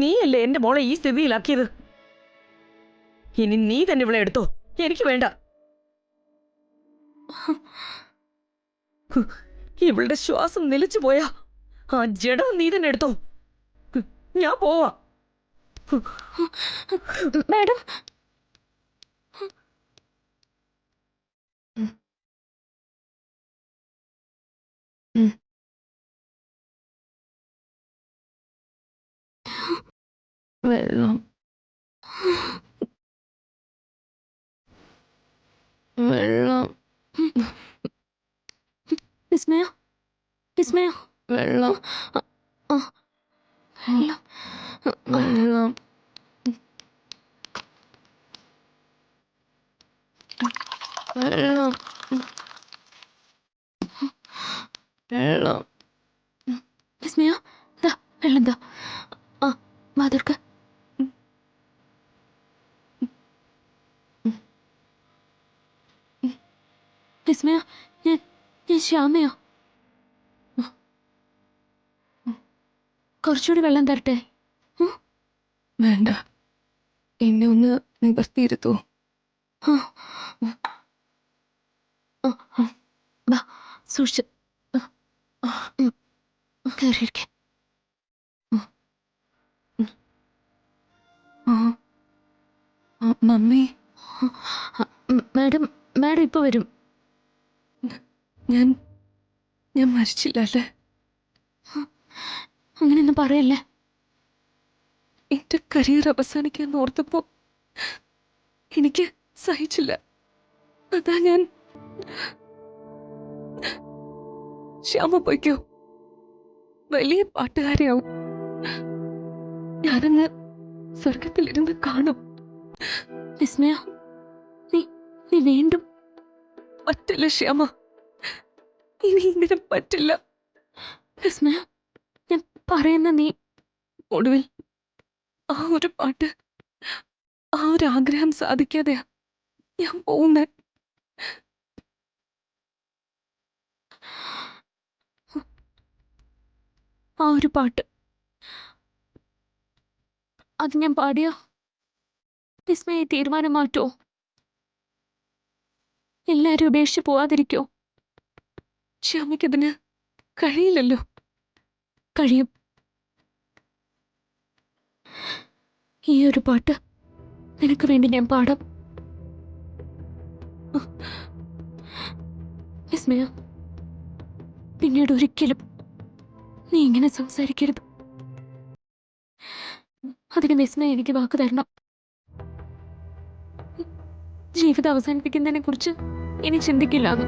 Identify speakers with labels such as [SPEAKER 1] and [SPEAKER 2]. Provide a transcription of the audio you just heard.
[SPEAKER 1] നീയല്ലേ എന്റെ മോളെ ഈ സ്ഥിതിയിലാക്കിയത്. ഇനി നീ തന്നെ ഇവിടെ എടുത്തോ, എനിക്ക് വേണ്ട. ഇവളുടെ ശ്വാസം നിലച്ചു പോയാ ആ ജഡം നീ തന്നെ എടുത്തോ. ഞാൻ പോവാ.
[SPEAKER 2] മാഡം, വെള്ളം വെള്ളം വിസ്മയ, വിസ്മയ, വെള്ളം വെള്ളം വെള്ളം വെള്ളം വെള്ളം വിസ്മയ, ദാ വെള്ളം ദാ. ആ വാതിൽക്ക്. വിസ്മയ, ഞാൻ ഞാൻ ശ്യാമയോ? കുറച്ചുകൂടി വെള്ളം തരട്ടെ? വേണ്ട, എന്നെ ഒന്ന് നിവർത്തിയിരുത്തൂ. വാ, സൂക്ഷിച്ച് കയറിയിരിക്കെ. മമ്മി, മാഡം, മാഡം ഇപ്പൊ വരും. ഞാൻ ഞാൻ മരിച്ചില്ല അല്ലേ? അങ്ങനെയൊന്നും പറയല്ലേ. എന്റെ കരിയർ അവസാനിക്കാൻ ഓർത്തപ്പോ എനിക്ക് സഹിച്ചില്ല. അതാ ഞാൻ. ശ്യാമ പോയിക്കോ, വലിയ പാട്ടുകാരിയാവും. ഞാനങ്ങ് സ്വർഗത്തിലിരുന്ന് കാണും. വിസ്മയ, നീ നീ വീണ്ടും. പറ്റില്ല ശ്യാമ, ഇനി ഇങ്ങനെ പറ്റില്ല. വിസ്മയ, ഞാൻ പറയുന്ന നീ. ഒടുവിൽ ആ ഒരു പാട്ട്, ആ ഒരു ആഗ്രഹം സാധിക്കാതെയാ ഞാൻ പോകുന്നേ. ആ ഒരു പാട്ട്, അത് ഞാൻ പാടിയോ വിസ്മയെ തീരുമാനം മാറ്റോ? എല്ലാരും ഉപേക്ഷിച്ച് പോവാതിരിക്കോ? ശ്യാമയ്ക്കതിന് കഴിയില്ലല്ലോ. കഴിയും. ഈ ഒരു പാട്ട് നിനക്ക് വേണ്ടി ഞാൻ പാടാം. വിസ്മയ, പിന്നീട് ഒരിക്കലും നീ ഇങ്ങനെ സംസാരിക്കരുത്. അതിന് വിസ്മയ എനിക്ക് വാക്ക് തരണം. ജീവിതം അവസാനിപ്പിക്കുന്നതിനെ കുറിച്ച് ഇനി ചിന്തിക്കില്ലാന്ന്.